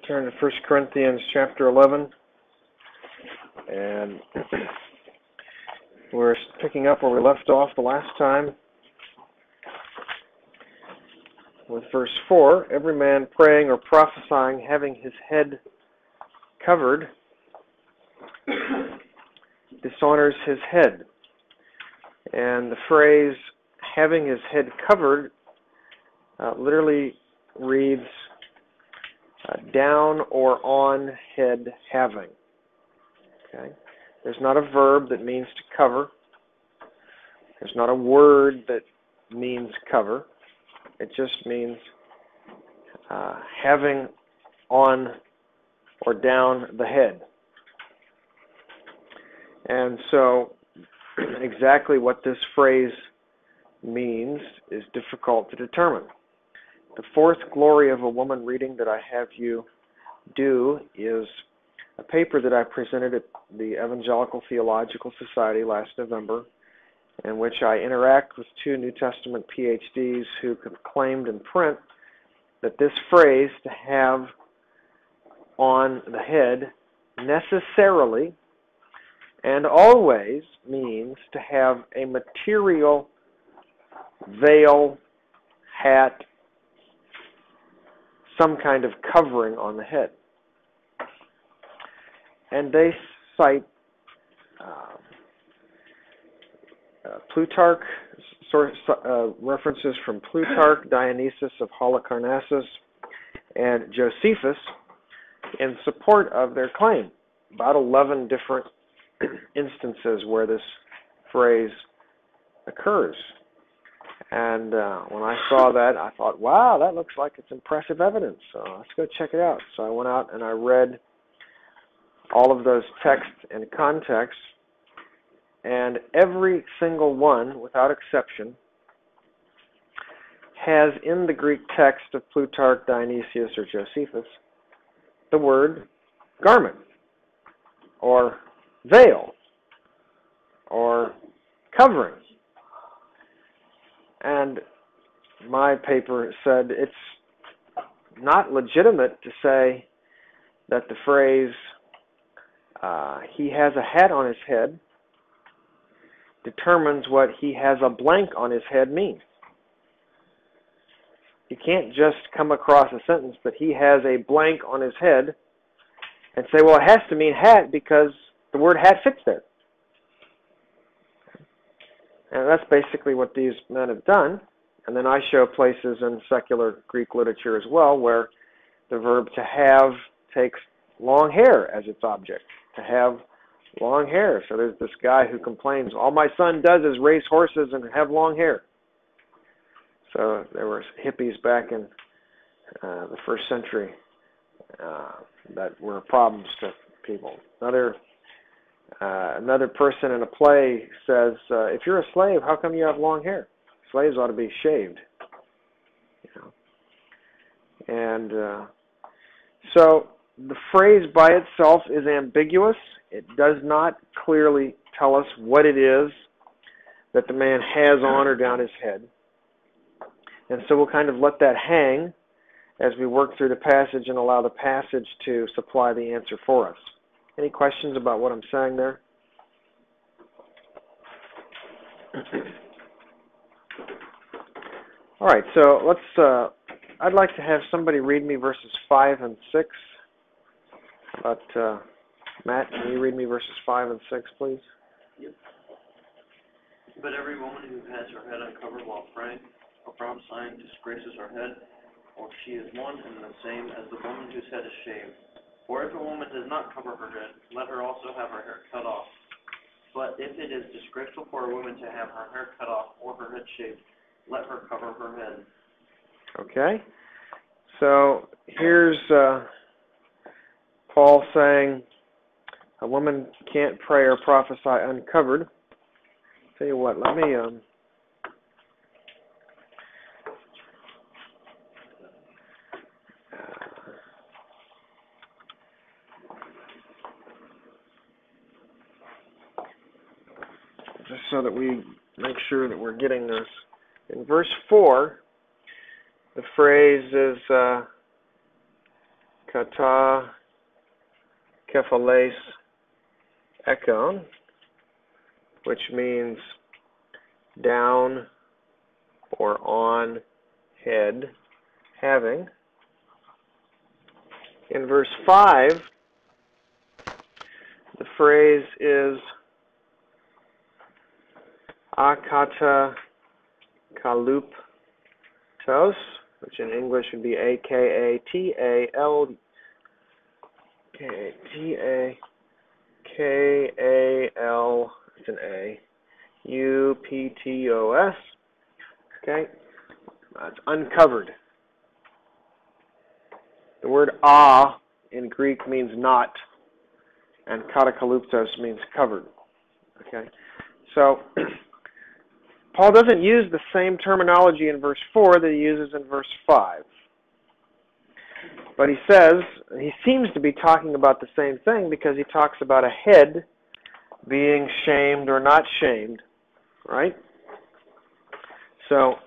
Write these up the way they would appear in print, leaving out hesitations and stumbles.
Turn to 1 Corinthians chapter 11, and we're picking up where we left off the last time with verse 4. Every man praying or prophesying, having his head covered, dishonors his head. And the phrase, having his head covered, literally reads, down or on head having. Okay? There's not a verb that means to cover. There's not a word that means cover. It just means having on or down the head. And so exactly what this phrase means is difficult to determine. The fourth glory of a woman reading that I have you do is a paper that I presented at the Evangelical Theological Society last November, in which I interact with two New Testament PhDs who claimed in print that this phrase, to have on the head, necessarily and always means to have a material veil, hat, some kind of covering on the head. And they cite Plutarch, references from Plutarch, Dionysius of Halicarnassus, and Josephus in support of their claim. About 11 different instances where this phrase occurs. And when I saw that, I thought, wow, that looks like it's impressive evidence. So let's go check it out. So I went out and I read all of those texts in context. And every single one, without exception, has in the Greek text of Plutarch, Dionysius, or Josephus, the word garment, or veil, or covering. And my paper said it's not legitimate to say that the phrase, he has a hat on his head, determines what he has a blank on his head means. You can't just come across a sentence that he has a blank on his head and say, well, it has to mean hat because the word hat fits there. And that's basically what these men have done. And then I show places in secular Greek literature as well where the verb to have takes long hair as its object. To have long hair. So there's this guy who complains, all my son does is race horses and have long hair. So there were hippies back in the first century that were problems to people. Another person in a play says, if you're a slave, how come you have long hair? Slaves ought to be shaved. You know? And so the phrase by itself is ambiguous. It does not clearly tell us what it is that the man has on or down his head. And so we'll kind of let that hang as we work through the passage and allow the passage to supply the answer for us. Any questions about what I'm saying there? All right, so let's, I'd like to have somebody read me verses 5 and 6. How about, Matt, can you read me verses 5 and 6, please? Yep. But every woman who has her head uncovered while praying or prophesying disgraces her head, or she is one and the same as the woman whose head is shaved. For if a woman does not cover her head, let her also have her hair cut off. But if it is disgraceful for a woman to have her hair cut off or her head shaved, let her cover her head. Okay. So here's Paul saying a woman can't pray or prophesy uncovered. Tell you what, let me just so that we make sure that we're getting this. In verse 4, the phrase is kata kephales ekon, which means down or on head, having. In verse 5, the phrase is akata kaluptos, which in English would be akatal, K-A-T-A-K-A-L, it's an A, U-P-T-O-S, okay? It's uncovered. The word a in Greek means not, and katakaluptos means covered, okay? So, Paul doesn't use the same terminology in verse 4 that he uses in verse 5. But he says, he seems to be talking about the same thing because he talks about a head being shamed or not shamed, right? So,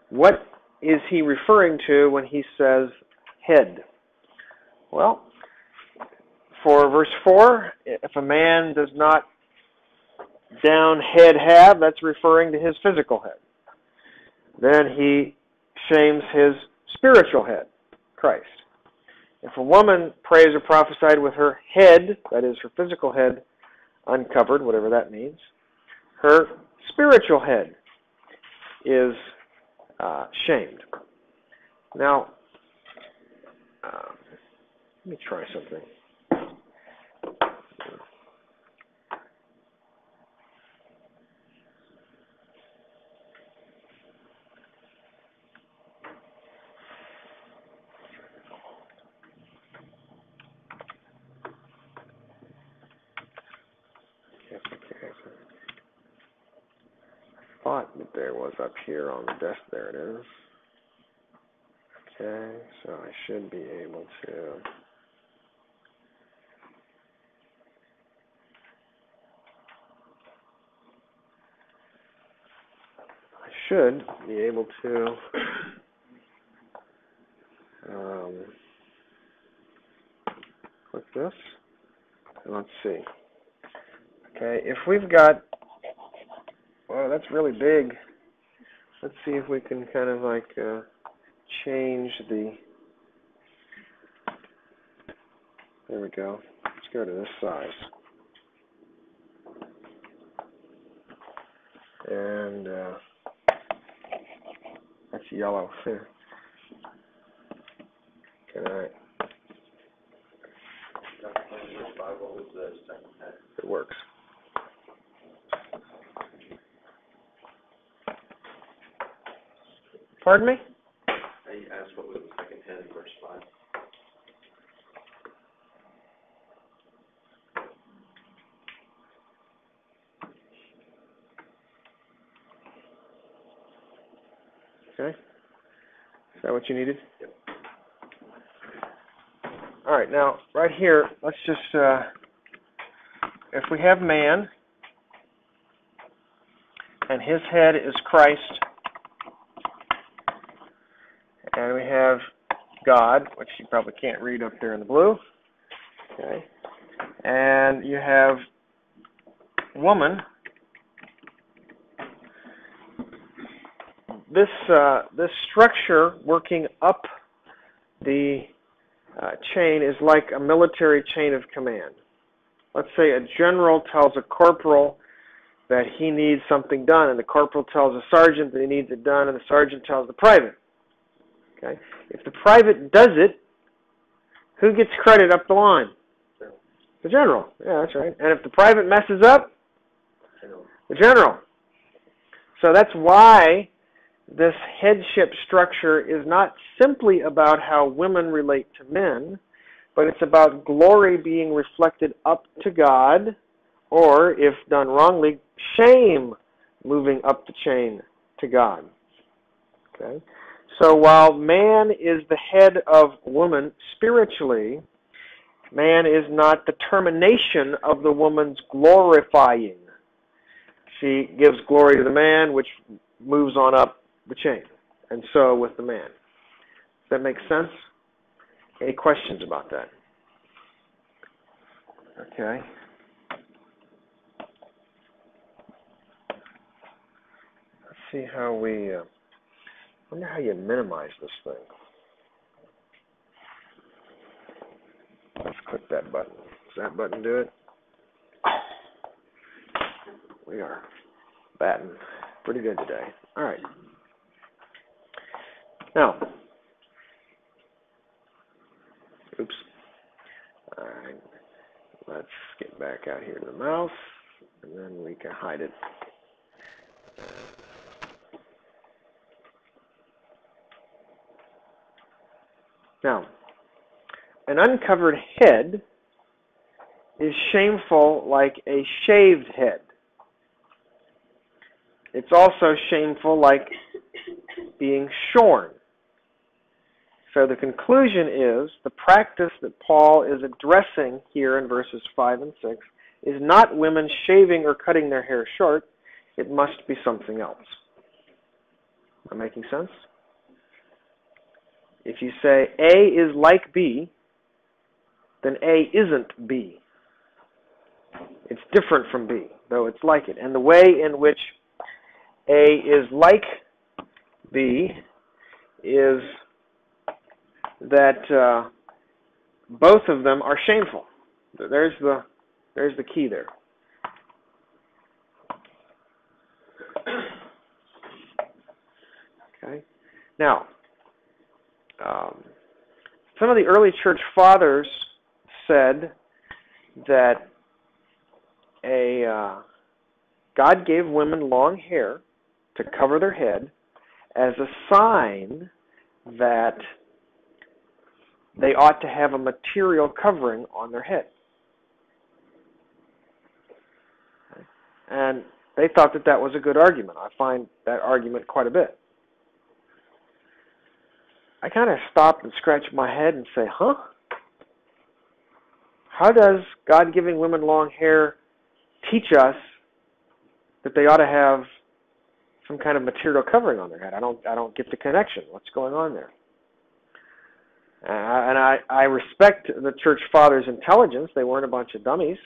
what is he referring to when he says head? Well, for verse 4, if a man does not down head have, that's referring to his physical head. Then he shames his spiritual head, Christ. If a woman prays or prophesied with her head, that is her physical head, uncovered, whatever that means, her spiritual head is shamed. Now, let me try something. I thought that there was up here on the desk. There it is. Okay, so I should be able to. Click this, and let's see. Okay, if we've got, well, that's really big. Let's see if we can kind of like change the, there we go. Let's go to this size. And that's yellow. Can I? It works. Pardon me? I asked what was the second head in verse 5. Okay. Is that what you needed? Yep. All right, now, right here, let's just, if we have man, and his head is Christ, and we have God, which you probably can't read up there in the blue, okay, and you have woman. This structure working up the chain is like a military chain of command. Let's say a general tells a corporal that he needs something done, and the corporal tells a sergeant that he needs it done, and the sergeant tells the private. Okay? If the private does it, who gets credit up the line? The general. Yeah, that's right. And if the private messes up, the general. So that's why this headship structure is not simply about how women relate to men, but it's about glory being reflected up to God, or, if done wrongly, shame moving up the chain to God. Okay? So while man is the head of woman spiritually, man is not the termination of the woman's glorifying. She gives glory to the man, which moves on up the chain. and so with the man. Does that make sense? Any questions about that? Okay. Let's see how we, wonder how you minimize this thing. Let's click that button. Does that button do it? We are batting pretty good today. All right. Now, oops. All right. Let's get back out here to the mouse, and then we can hide it. Now, an uncovered head is shameful like a shaved head. It's also shameful like being shorn. So the conclusion is the practice that Paul is addressing here in verses 5 and 6 is not women shaving or cutting their hair short. It must be something else. Am I making sense? If you say A is like B, then A isn't B. It's different from B, though it's like it. And the way in which A is like B is that both of them are shameful. There's the key there. Okay. Now, some of the early church fathers said that God gave women long hair to cover their head as a sign that they ought to have a material covering on their head. And they thought that that was a good argument. I find that argument quite a bit. I kind of stopped and scratched my head and say, huh? How does God giving women long hair teach us that they ought to have some kind of material covering on their head? I don't get the connection. What's going on there? And I respect the church fathers' intelligence. They weren't a bunch of dummies.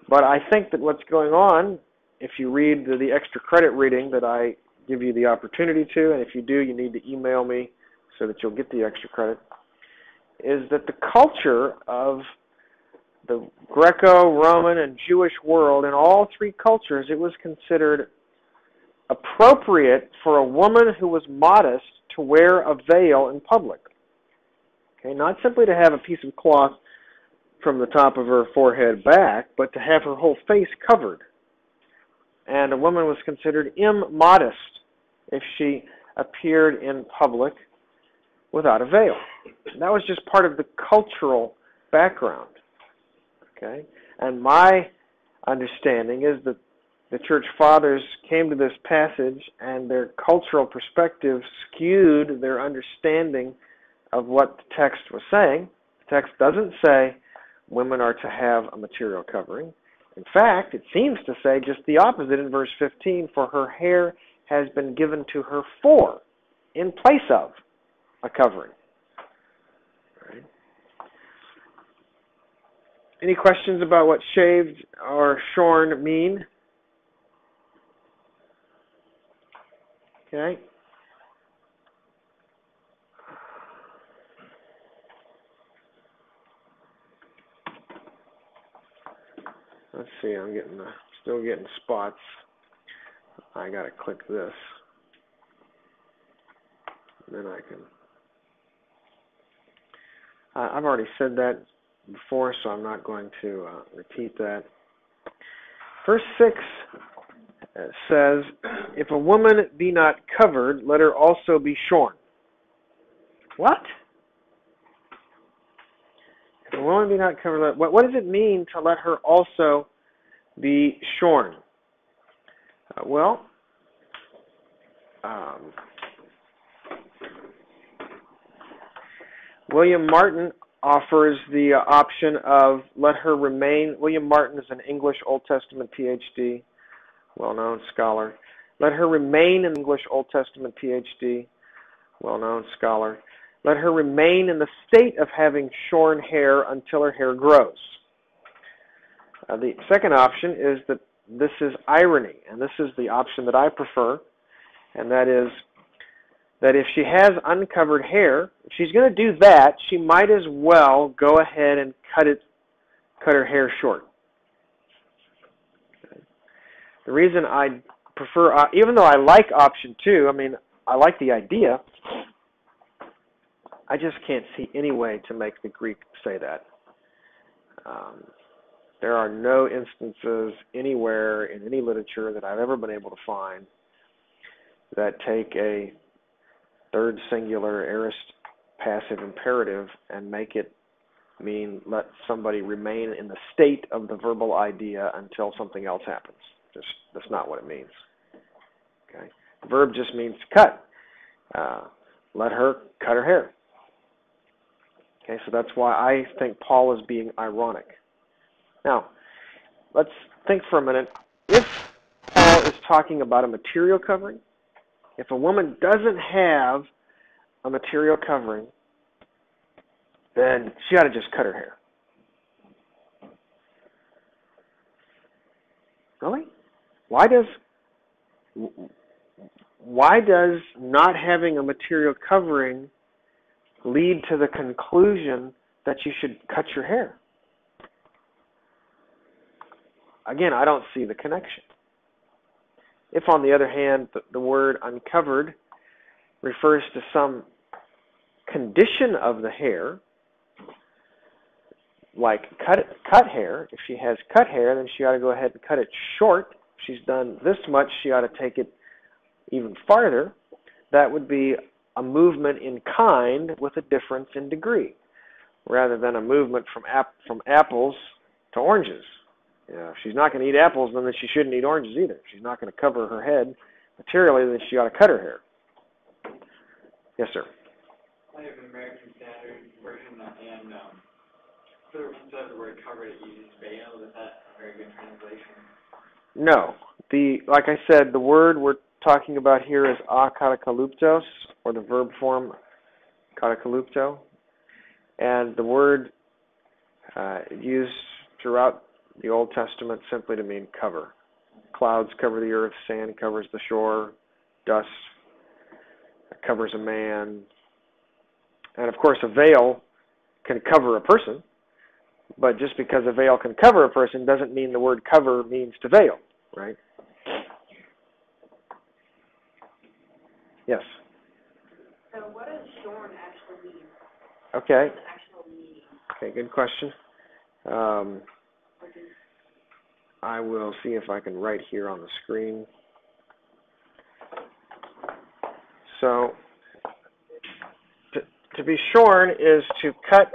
But I think that what's going on, if you read the extra credit reading that I give you the opportunity to, and if you do, you need to email me so that you'll get the extra credit, is that the culture of the Greco-Roman and Jewish world, in all three cultures, it was considered appropriate for a woman who was modest to wear a veil in public. Okay, not simply to have a piece of cloth from the top of her forehead back, but to have her whole face covered. And a woman was considered immodest if she appeared in public without a veil. That was just part of the cultural background. Okay? And my understanding is that the church fathers came to this passage and their cultural perspective skewed their understanding of what the text was saying. The text doesn't say women are to have a material covering. In fact, it seems to say just the opposite in verse 15, for her hair has been given to her for, in place of, a covering. Right. Any questions about what shaved or shorn mean? Okay. Let's see, I'm still getting spots. I gotta click this. Then I can. I've already said that before, so I'm not going to repeat that. Verse 6 says, if a woman be not covered, let her also be shorn. What? If a woman be not covered, what does it mean to let her also be shorn? William Martin offers the option of let her remain. William Martin is an English Old Testament PhD, well-known scholar. Let her remain in English Old Testament PhD, well-known scholar. Let her remain in the state of having shorn hair until her hair grows. The second option is that this is irony, and this is the option that I prefer, and that is that if she has uncovered hair, if she's going to do that, she might as well go ahead and cut her hair short. The reason I prefer, even though I like option 2, I mean, I like the idea, I just can't see any way to make the Greek say that. There are no instances anywhere in any literature that I've ever been able to find that take a third singular aorist passive imperative and make it mean let somebody remain in the state of the verbal idea until something else happens. That's not what it means. Okay, the verb just means cut. Let her cut her hair. Okay, so that's why I think Paul is being ironic. Now, let's think for a minute. If Paul is talking about a material covering, if a woman doesn't have a material covering, then she ought to just cut her hair. Really? Why does not having a material covering lead to the conclusion that you should cut your hair? Again, I don't see the connection. If, on the other hand, the word uncovered refers to some condition of the hair, like cut hair, if she has cut hair, then she ought to go ahead and cut it short. If she's done this much, she ought to take it even farther. That would be a movement in kind with a difference in degree, rather than a movement from apples to oranges. If she's not going to eat apples, then she shouldn't eat oranges either. If she's not going to cover her head materially, then she ought to cut her hair. Yes, sir. I have an American Standard version, and instead of the word covered, it uses veil. Is that a very good translation? No. Like I said, the word we're talking about here is akatakaluptos, or the verb form katakalupto. And the word used throughout the Old Testament simply to mean cover. Clouds cover the earth, sand covers the shore, dust covers a man. And of course, a veil can cover a person, but just because a veil can cover a person doesn't mean the word cover means to veil, right? Yes? So what does shorn actually mean? Okay. What's the actual meaning? Okay, good question. I will see if I can write here on the screen. So, to be shorn is to cut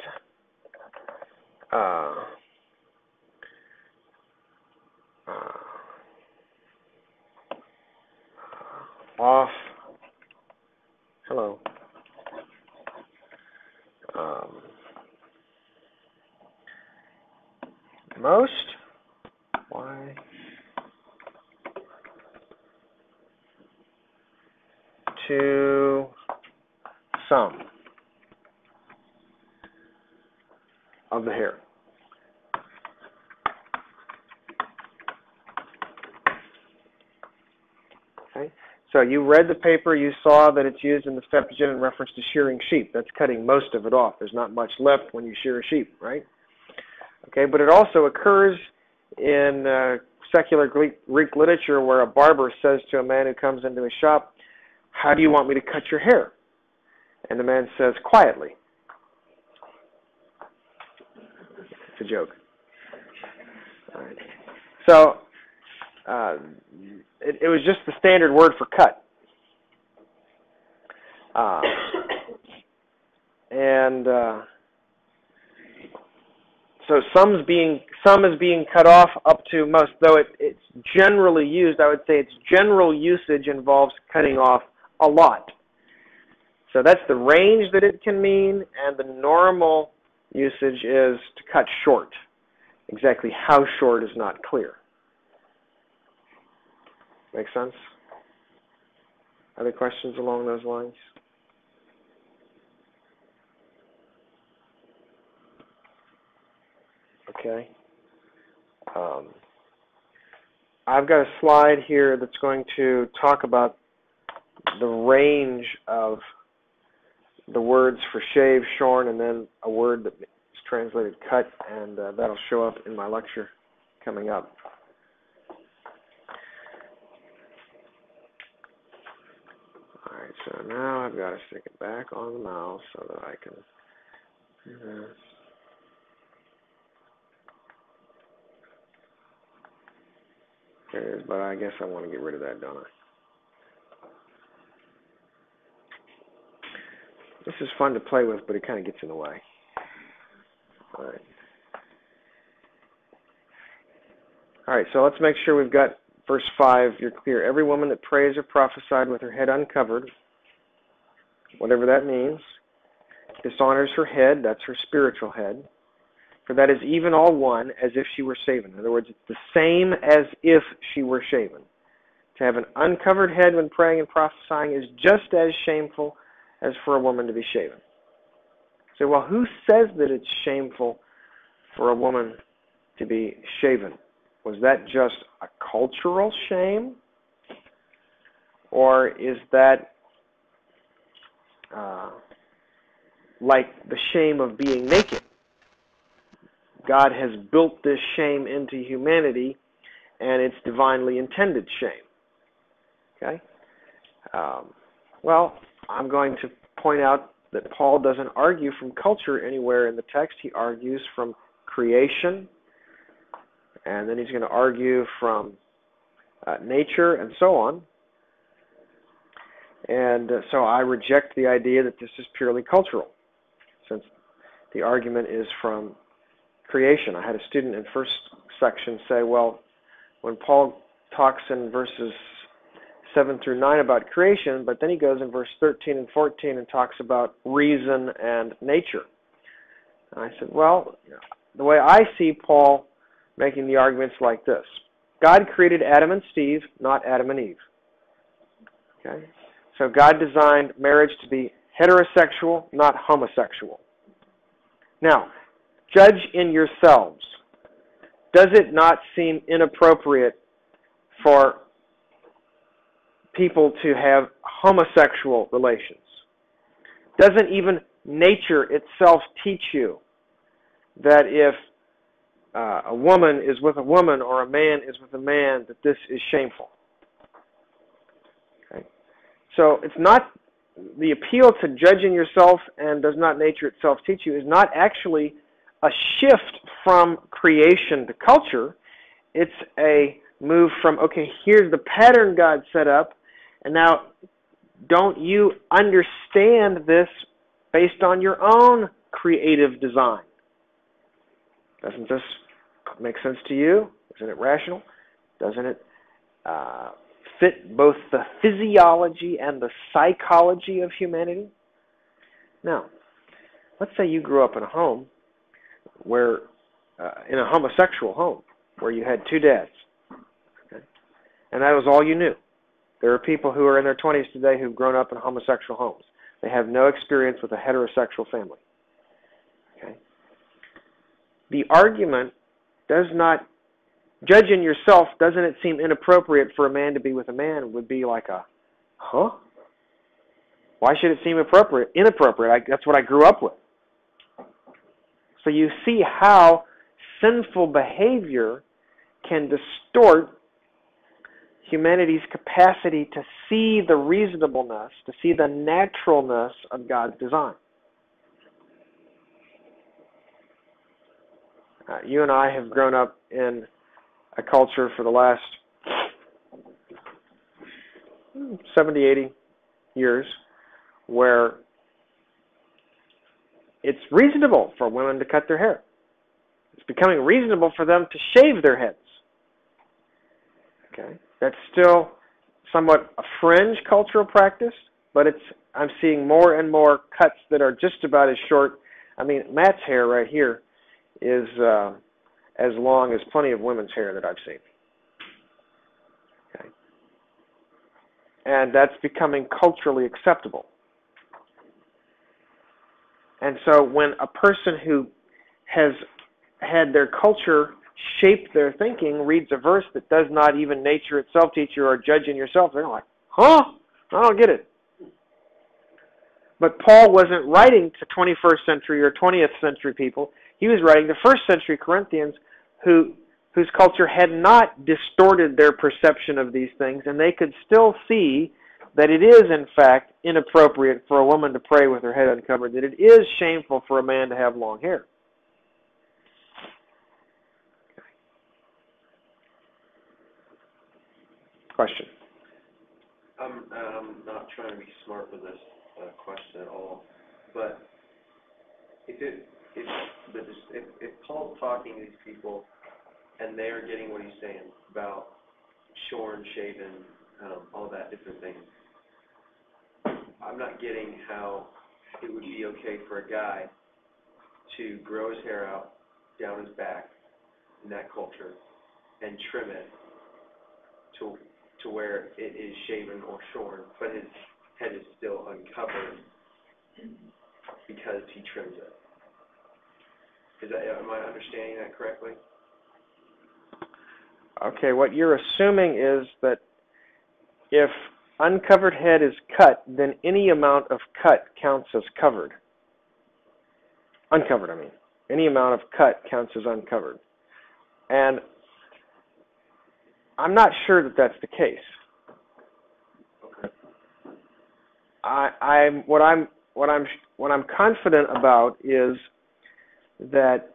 off. Hello. Most. Why? To some of the hair. Okay. So you read the paper, you saw that it's used in the Septuagint in reference to shearing sheep. That's cutting most of it off. There's not much left when you shear a sheep, right? Okay, but it also occurs in secular Greek literature where a barber says to a man who comes into a shop, "How do you want me to cut your hair?" And the man says, "Quietly." It's a joke. All right. So it was just the standard word for cut. So some is being cut off up to most, though it's generally used. I would say its general usage involves cutting off a lot. So that's the range that it can mean, and the normal usage is to cut short. Exactly how short is not clear. Make sense? Other questions along those lines? Okay. I've got a slide here that's going to talk about the range of the words for shave, shorn, and then a word that is translated cut, and that'll show up in my lecture coming up. All right, so now I've got to stick it back on the mouse so that I can do this. There it is, but I guess I want to get rid of that, don't I? This is fun to play with, but it kind of gets in the way. All right. All right, so let's make sure we've got verse 5. You're clear. Every woman that prays or prophesied with her head uncovered, whatever that means, dishonors her head. That's her spiritual head. For that is even all one, as if she were shaven. In other words, it's the same as if she were shaven. To have an uncovered head when praying and prophesying is just as shameful as for a woman to be shaven. So, well, who says that it's shameful for a woman to be shaven? Was that just a cultural shame? Or is that like the shame of being naked? God has built this shame into humanity, and it's divinely intended shame. Okay? Well, I'm going to point out that Paul doesn't argue from culture anywhere in the text. He argues from creation, and then he's going to argue from nature and so on. And so I reject the idea that this is purely cultural, since the argument is from creation. I had a student in first section say, well, when Paul talks in verses 7 through 9 about creation, but then he goes in verse 13 and 14 and talks about reason and nature. And I said, well, the way I see Paul making the arguments like this. God created Adam and Steve, not Adam and Eve. Okay? So God designed marriage to be heterosexual, not homosexual. Now, judge in yourselves. Does it not seem inappropriate for people to have homosexual relations? Doesn't even nature itself teach you that if a woman is with a woman or a man is with a man, that this is shameful? Okay. So it's not, the appeal to judging yourself and does not nature itself teach you is not actually a shift from creation to culture. It's a move from, okay, here's the pattern God set up, and now don't you understand this based on your own creative design? Doesn't this make sense to you? Isn't it rational? Doesn't it fit both the physiology and the psychology of humanity? Now, let's say you grew up in a home where, in a homosexual home, where you had two dads, okay? And that was all you knew. There are people who are in their 20s today who've grown up in homosexual homes. They have no experience with a heterosexual family. Okay? The argument does not, judge in yourself, doesn't it seem inappropriate for a man to be with a man, would be like a, huh? Why should it seem inappropriate? That's what I grew up with. So you see how sinful behavior can distort humanity's capacity to see the reasonableness, to see the naturalness of God's design. You and I have grown up in a culture for the last 70, 80 years where it's reasonable for women to cut their hair. It's becoming reasonable for them to shave their heads. Okay, that's still somewhat a fringe cultural practice, but I'm seeing more and more cuts that are just about as short. I mean, Matt's hair right here is as long as plenty of women's hair that I've seen. Okay. And that's becoming culturally acceptable. And so when a person who has had their culture shape their thinking reads a verse that does not even nature itself teach you or judge in yourself, they're like, huh? I don't get it. But Paul wasn't writing to 21st century or 20th century people. He was writing to first century Corinthians whose culture had not distorted their perception of these things, and they could still see that it is, in fact, inappropriate for a woman to pray with her head uncovered, that it is shameful for a man to have long hair. Question? I'm not trying to be smart with this question at all, but if Paul's talking to these people and they are getting what he's saying about shorn, shaven, all that different things, I'm not getting how it would be okay for a guy to grow his hair out down his back in that culture and trim it to where it is shaven or shorn, but his head is still uncovered because he trims it. Am I understanding that correctly? Okay, what you're assuming is that if uncovered head is cut, then any amount of cut counts as covered. Uncovered, I mean. Any amount of cut counts as uncovered. And I'm not sure that that's the case. Okay. What I'm confident about is that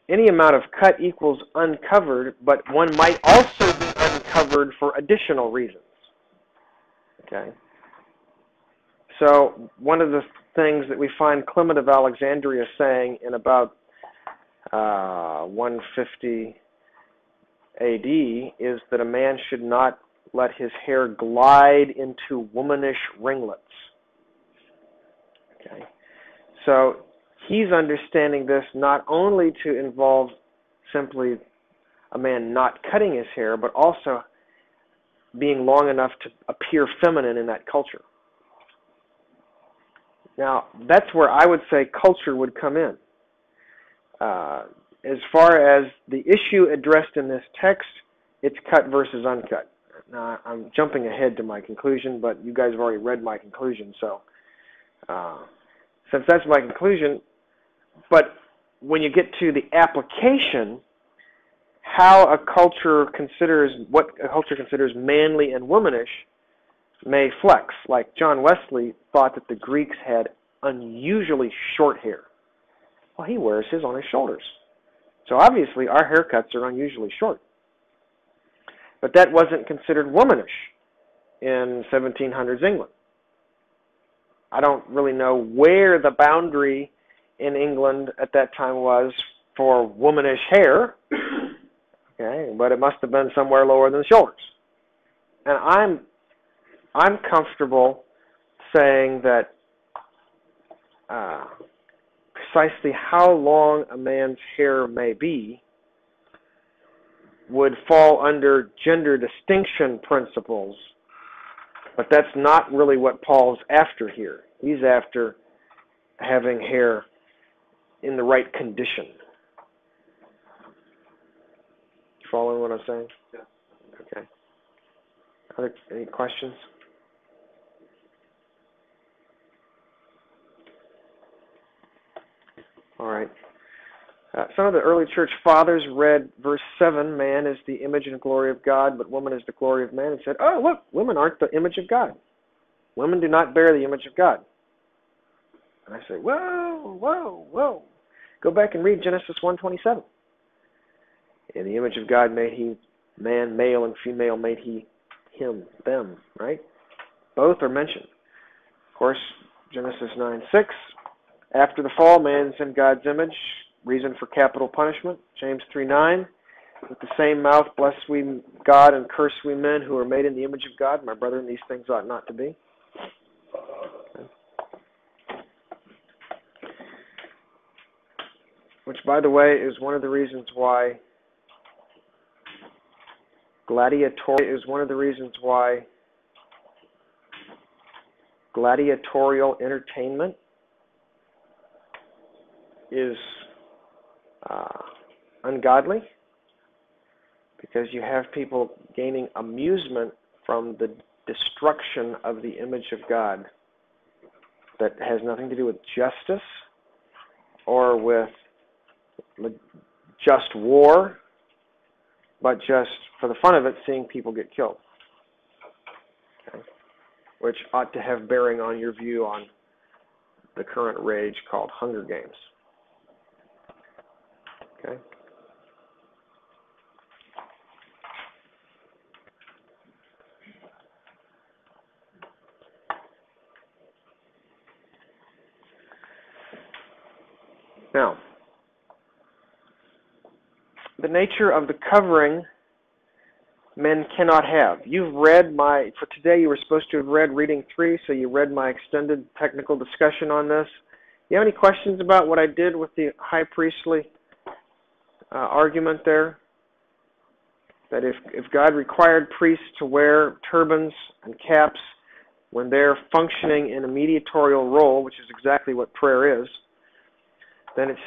any amount of cut equals uncovered, but one might also be uncovered for additional reasons. Okay. So one of the things that we find Clement of Alexandria saying in about 150 AD is that a man should not let his hair glide into womanish ringlets. Okay. So he's understanding this not only to involve simply a man not cutting his hair, but also being long enough to appear feminine in that culture. Now, that's where I would say culture would come in. As far as the issue addressed in this text, it's cut versus uncut. Now, I'm jumping ahead to my conclusion, but you guys have already read my conclusion, so since that's my conclusion, but when you get to the application, how a culture considers, what a culture considers manly and womanish may flex. Like John Wesley thought that the Greeks had unusually short hair. Well, he wears his on his shoulders. So obviously our haircuts are unusually short. But that wasn't considered womanish in 1700s England. I don't really know where the boundary in England at that time was for womanish hair, okay, but it must have been somewhere lower than the shoulders. And I'm comfortable saying that precisely how long a man's hair may be would fall under gender distinction principles, but that's not really what Paul's after here. He's after having hair in the right condition. You following what I'm saying? Yeah. Okay. Any questions? All right. Some of the early church fathers read verse 7, man is the image and glory of God, but woman is the glory of man, and said, oh, look, women aren't the image of God. Women do not bear the image of God. And I say, whoa. Go back and read Genesis 1:27. In the image of God made he man, male and female made he him, them, right? Both are mentioned. Of course, Genesis 9:6, after the fall, man is in God's image, reason for capital punishment. James 3:9, with the same mouth bless we God and curse we men who are made in the image of God. My brethren, these things ought not to be. Okay. Which, by the way, is one of the reasons why Gladiatorial is one of the reasons why gladiatorial entertainment is ungodly, because you have people gaining amusement from the destruction of the image of God that has nothing to do with justice or with just war, but just for the fun of it, seeing people get killed. Okay? Which ought to have bearing on your view on the current rage called Hunger Games. Okay? Now, the nature of the covering men cannot have. You've read for today you were supposed to have read reading 3, so you read my extended technical discussion on this. You have any questions about what I did with the high priestly argument there? That if God required priests to wear turbans and caps when they're functioning in a mediatorial role, which is exactly what prayer is, then it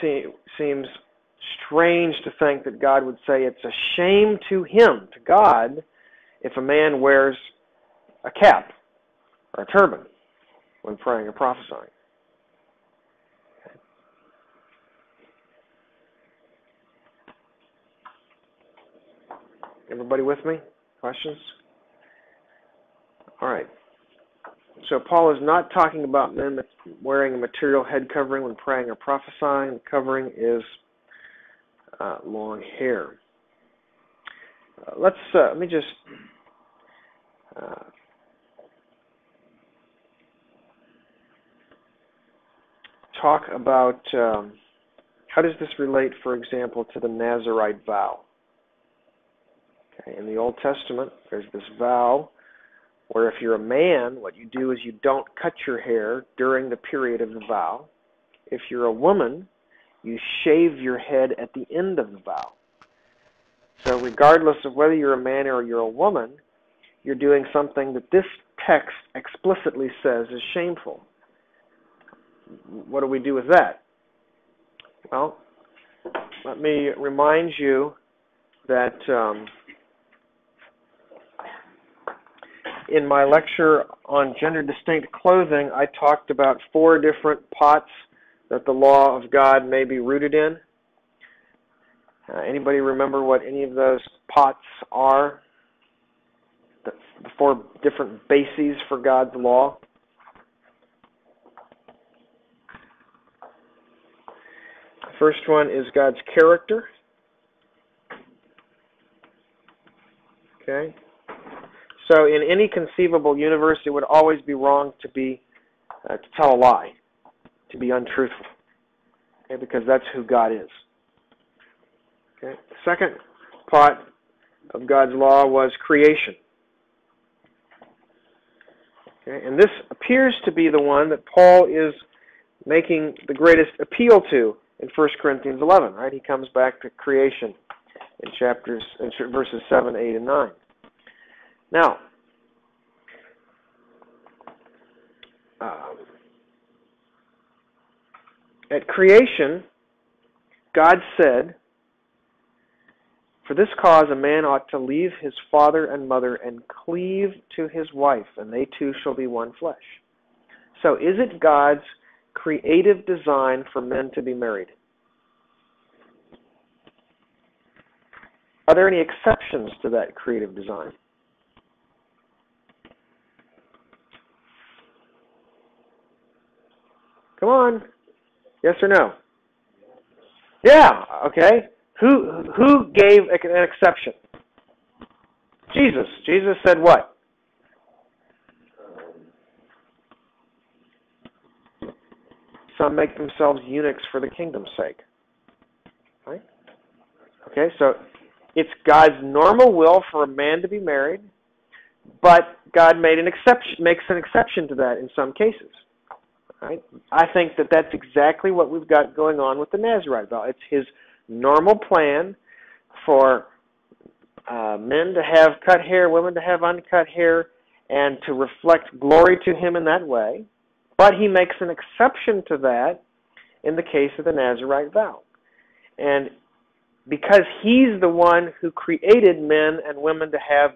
seems strange to think that God would say it's a shame to him, to God, if a man wears a cap or a turban when praying or prophesying. Everybody with me? Questions? All right. So Paul is not talking about men wearing a material head covering when praying or prophesying. The covering is long hair. Let me just talk about how does this relate, for example, to the Nazirite vow. Okay, in the Old Testament, there's this vow where if you're a man, what you do is you don't cut your hair during the period of the vow. If you're a woman, you shave your head at the end of the vow. So regardless of whether you're a man or you're a woman, you're doing something that this text explicitly says is shameful. What do we do with that? Well, let me remind you that in my lecture on gender-distinct clothing, I talked about 4 different pots that the law of God may be rooted in. Anybody remember what any of those pots are? The 4 different bases for God's law? The first one is God's character. Okay. So in any conceivable universe, it would always be wrong to tell a lie, to be untruthful, okay, because that's who God is. Okay. The second part of God's law was creation. Okay. And this appears to be the one that Paul is making the greatest appeal to in 1 Corinthians 11. Right? He comes back to creation in verses 7, 8, and 9. Now, at creation, God said, "For this cause a man ought to leave his father and mother and cleave to his wife, and they two shall be one flesh." So is it God's creative design for men to be married? Are there any exceptions to that creative design? Come on. Yes or no? Yeah, okay. Who gave an exception? Jesus. Jesus said what? Some make themselves eunuchs for the kingdom's sake. Right? Okay, so it's God's normal will for a man to be married, but God makes an exception to that in some cases. Right? I think that that's exactly what we've got going on with the Nazirite vow. It's his normal plan for men to have cut hair, women to have uncut hair, and to reflect glory to him in that way. But he makes an exception to that in the case of the Nazirite vow. And because he's the one who created men and women to have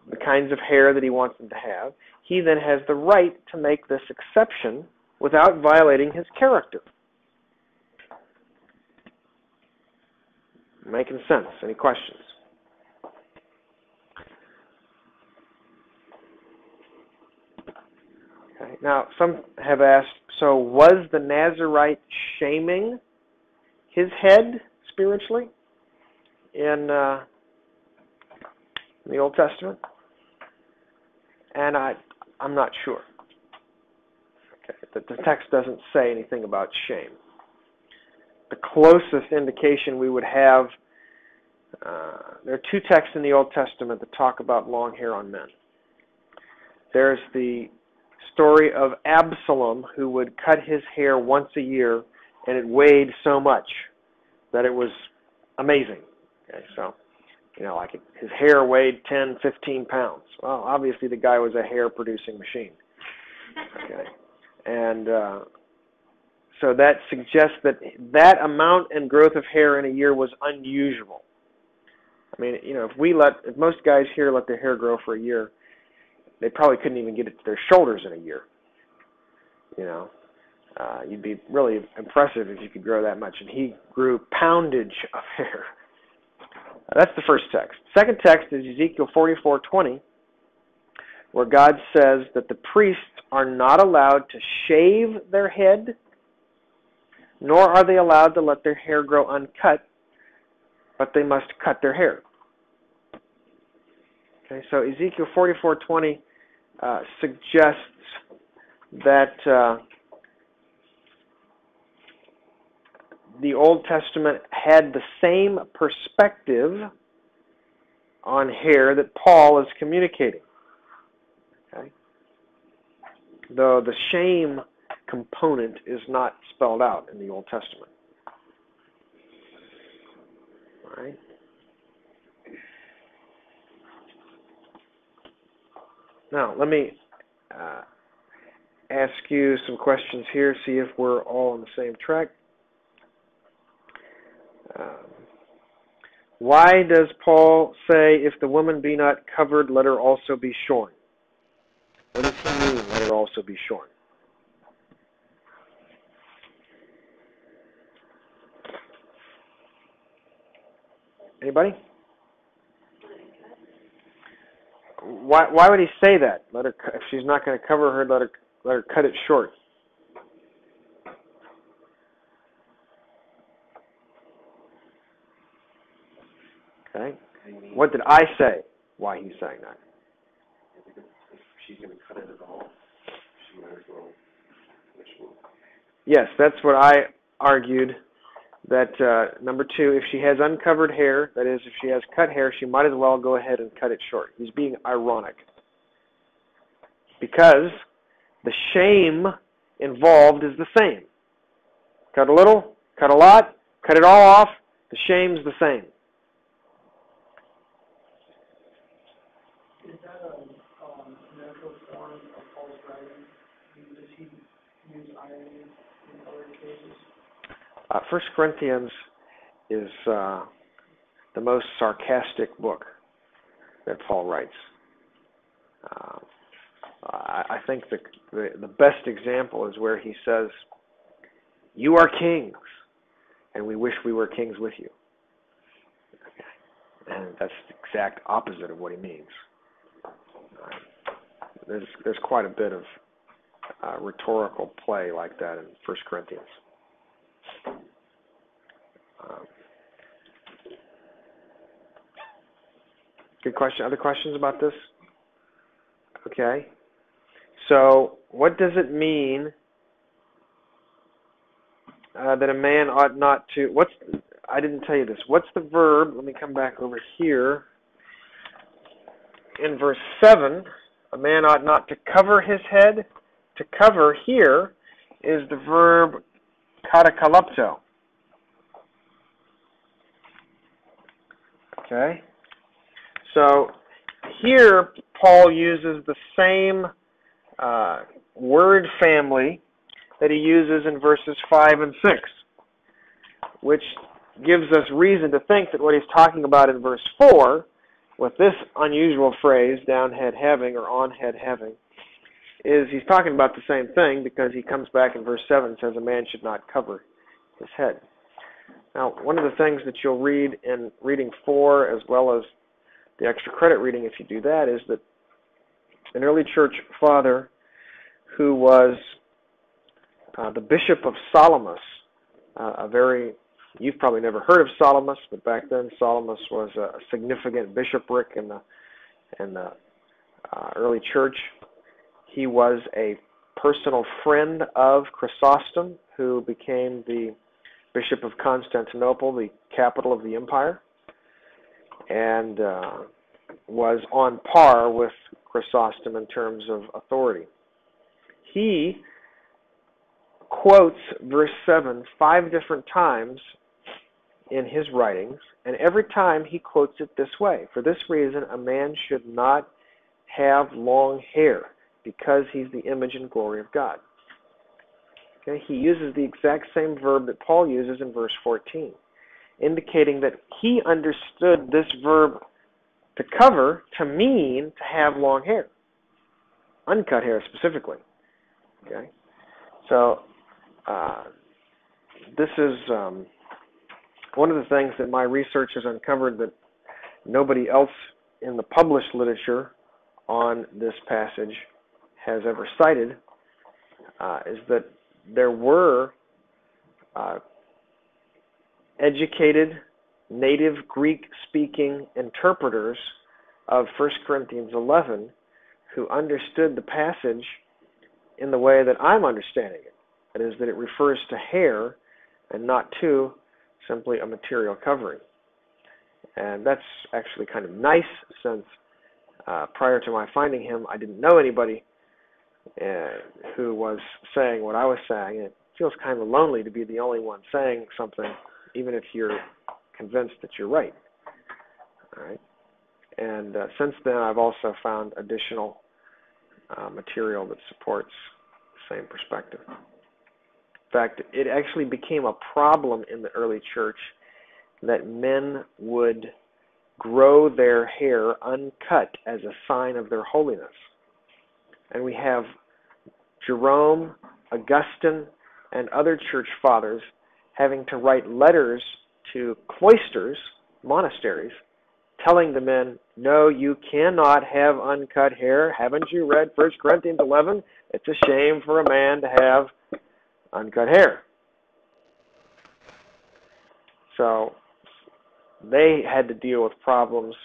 the kinds of hair that he wants them to have, he then has the right to make this exception without violating his character. Making sense? Any questions? Okay. Now, some have asked, so was the Nazirite shaming his head spiritually in the Old Testament? And I'm not sure. Okay. The text doesn't say anything about shame. The closest indication we would have, there are two texts in the Old Testament that talk about long hair on men. There's the story of Absalom, who would cut his hair once a year, and it weighed so much that it was amazing. Okay, so, like his hair weighed 10, 15 pounds. Well, obviously the guy was a hair-producing machine. Okay, and so that suggests that amount and growth of hair in a year was unusual. I mean, if most guys here let their hair grow for a year, they probably couldn't even get it to their shoulders in a year. You'd be really impressive if you could grow that much. And he grew poundage of hair. That's the first text. Second text is Ezekiel 44:20, where God says that the priests are not allowed to shave their head, nor are they allowed to let their hair grow uncut, but they must cut their hair. Okay, so Ezekiel 44:20 suggests that the Old Testament had the same perspective on hair that Paul is communicating. Okay? Though the shame component is not spelled out in the Old Testament. All right? Now, let me ask you some questions here, see if we're all on the same track. Why does Paul say, if the woman be not covered, let her also be shorn? What does he mean, let her also be shorn? Anybody? Why would he say that? Let her, if she's not going to cover her, let her cut it short. Okay. What did I say? Why he's saying that? If she's going to cut it at all, she might as well. Yes, that's what I argued. That number two, if she has uncovered hair, that is, if she has cut hair, she might as well go ahead and cut it short. He's being ironic. Because the shame involved is the same. Cut a little, cut a lot, cut it all off, the shame's the same. Is that a natural form of Paul's writing? Does he use irony in other cases? 1 Corinthians is the most sarcastic book that Paul writes. I think the best example is where he says, "You are kings, and we wish we were kings with you." Okay. And that's the exact opposite of what he means. There's quite a bit of rhetorical play like that in 1 Corinthians. Good question. Other questions about this? Okay. So, what does it mean that a man ought not to? I didn't tell you this. What's the verb? Let me come back over here. In verse 7, a man ought not to cover his head. To cover here is the verb katakalupto. Okay? So here Paul uses the same word family that he uses in verses 5 and 6, which gives us reason to think that what he's talking about in verse 4, with this unusual phrase, down head having or on head having, is he's talking about the same thing, because he comes back in verse 7 and says a man should not cover his head. Now, one of the things that you'll read in reading 4, as well as the extra credit reading if you do that, is that an early church father who was the Bishop of Salamis, you've probably never heard of Salamis, but back then Salamis was a significant bishopric in the early church. He was a personal friend of Chrysostom, who became the Bishop of Constantinople, the capital of the empire, and was on par with Chrysostom in terms of authority. He quotes verse 7 5 different times in his writings, and every time he quotes it this way: for this reason a man should not have long hair, because he's the image and glory of God. Okay? He uses the exact same verb that Paul uses in verse 14, indicating that he understood this verb to cover to mean to have long hair, uncut hair specifically. Okay, so this is one of the things that my research has uncovered that nobody else in the published literature on this passage has ever cited, is that there were educated, native Greek-speaking interpreters of 1 Corinthians 11 who understood the passage in the way that I'm understanding it. That is, that it refers to hair and not to simply a material covering. And that's actually kind of nice, since prior to my finding him, I didn't know anybody who was saying what I was saying. It feels kind of lonely to be the only one saying something, even if you're convinced that you're right. All right. And since then, I've also found additional material that supports the same perspective. In fact, it actually became a problem in the early church that men would grow their hair uncut as a sign of their holiness. And we have Jerome, Augustine, and other church fathers having to write letters to cloisters, monasteries, telling the men, no, you cannot have uncut hair. Haven't you read 1 Corinthians 11? It's a shame for a man to have uncut hair. So they had to deal with problems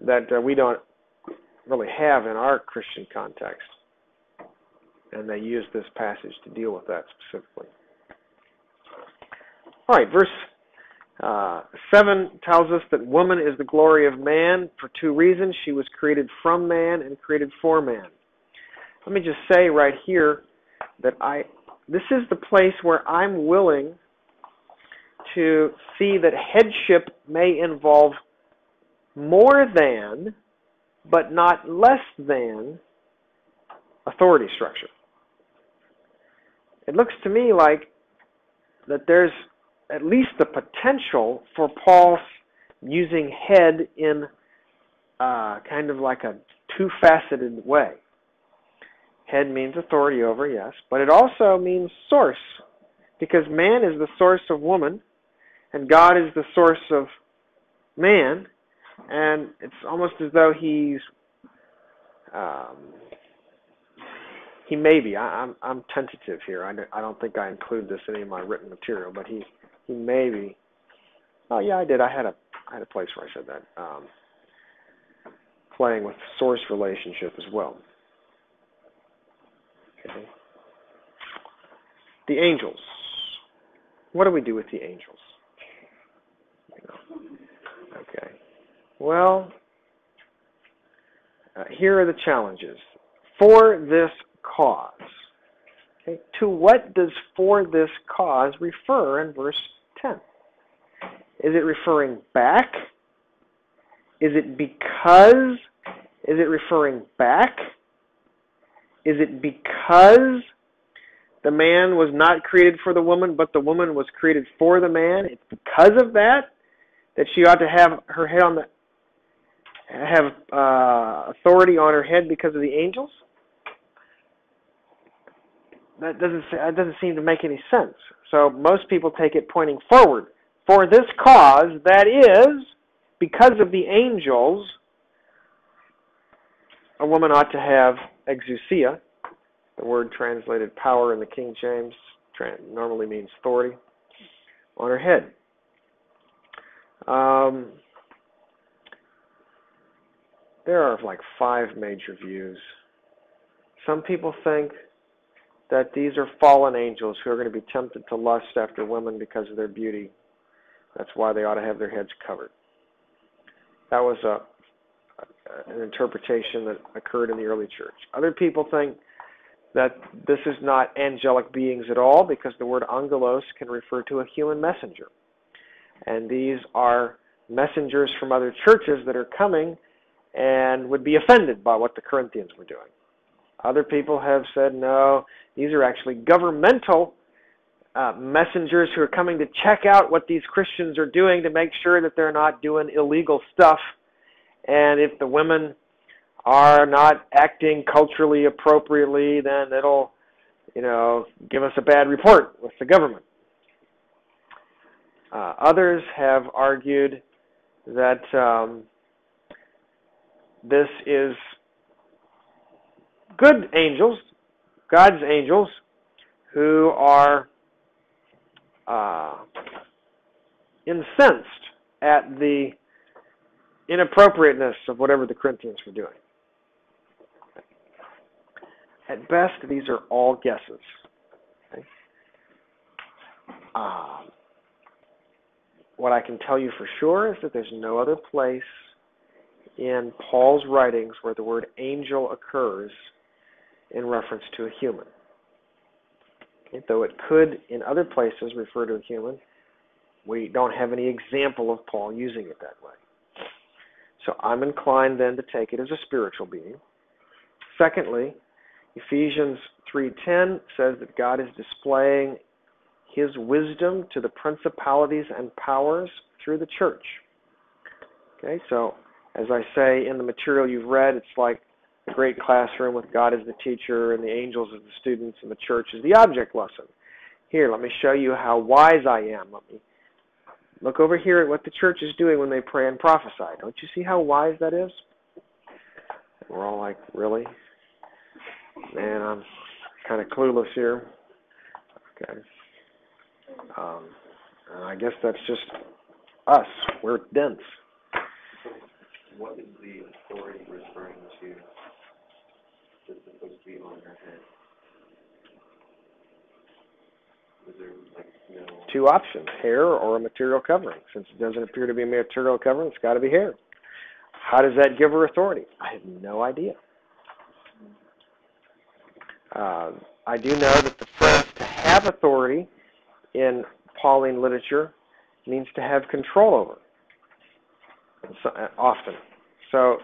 that we don't really have in our Christian context. And they used this passage to deal with that specifically. All right, verse 7 tells us that woman is the glory of man for two reasons. She was created from man and created for man. Let me just say right here that this is the place where I'm willing to see that headship may involve more than, but not less than, authority structure. It looks to me like that there's at least the potential for Paul using head in kind of like a two-faceted way. Head means authority over, yes, but it also means source, because man is the source of woman, and God is the source of man, and it's almost as though he may be. I'm tentative here. I don't think I include this in any of my written material, but he may be. Oh yeah, I did. I had a place where I said that. Playing with source relationship as well. Okay. The angels. What do we do with the angels? Okay. Well, here are the challenges. For this cause. Okay. To what does for this cause refer in verse 10? Is it referring back Is it because? Is it referring back? Is it because the man was not created for the woman, but the woman was created for the man? It's because of that she ought to have her head on the authority on her head because of the angels? That doesn't seem to make any sense. So most people take it pointing forward. For this cause, that is, because of the angels, a woman ought to have exousia. The word translated power in the King James normally means authority on her head. There are like 5 major views. Some people think that these are fallen angels who are going to be tempted to lust after women because of their beauty. That's why they ought to have their heads covered. That was an interpretation that occurred in the early church. Other people think that this is not angelic beings at all because the word angelos can refer to a human messenger. And these are messengers from other churches that are coming and would be offended by what the Corinthians were doing. Other people have said, no, these are actually governmental messengers who are coming to check out what these Christians are doing to make sure that they're not doing illegal stuff. And if the women are not acting culturally appropriately, then it'll, give us a bad report with the government. Others have argued that this is good angels, God's angels, who are incensed at the inappropriateness of whatever the Corinthians were doing. At best, these are all guesses. Okay? What I can tell you for sure is that there's no other place in Paul's writings where the word angel occurs in reference to a human. Okay? Though it could, in other places, refer to a human, we don't have any example of Paul using it that way. So I'm inclined then to take it as a spiritual being. Secondly, Ephesians 3:10 says that God is displaying His wisdom to the principalities and powers through the church. Okay, so as I say in the material you've read, it's like a great classroom with God as the teacher and the angels as the students and the church as the object lesson. Here, let me show you how wise I am. Let me look over here at what the church is doing when they pray and prophesy. Don't you see how wise that is? And we're all like, really? Man, I'm kind of clueless here. Okay. I guess that's just us. We're dense. What is the authority referring to that's supposed to be on her head? Is there, no... 2 options, hair or a material covering. Since it doesn't appear to be a material covering, it's got to be hair. How does that give her authority? I have no idea. I do know that the phrase to have authority in Pauline literature means to have control over. Often. So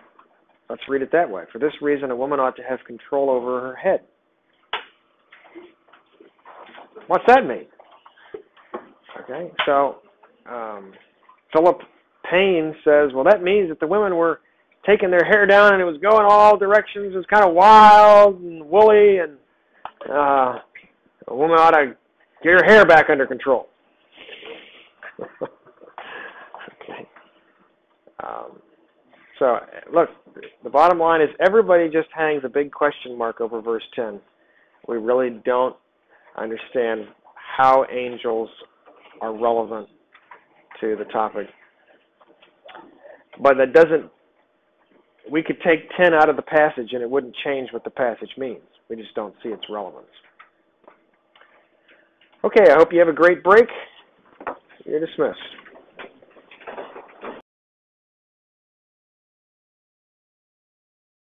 let's read it that way. For this reason, a woman ought to have control over her head. What's that mean? Okay, so Philip Payne says, well, that means that the women were taking their hair down and it was going all directions. It was kind of wild and woolly, and a woman ought to get her hair back under control. Okay. So, look, the bottom line is everybody just hangs a big question mark over verse 10. We really don't understand how angels are relevant to the topic. But that doesn't, we could take 10 out of the passage and it wouldn't change what the passage means. We just don't see its relevance. Okay, I hope you have a great break. You're dismissed.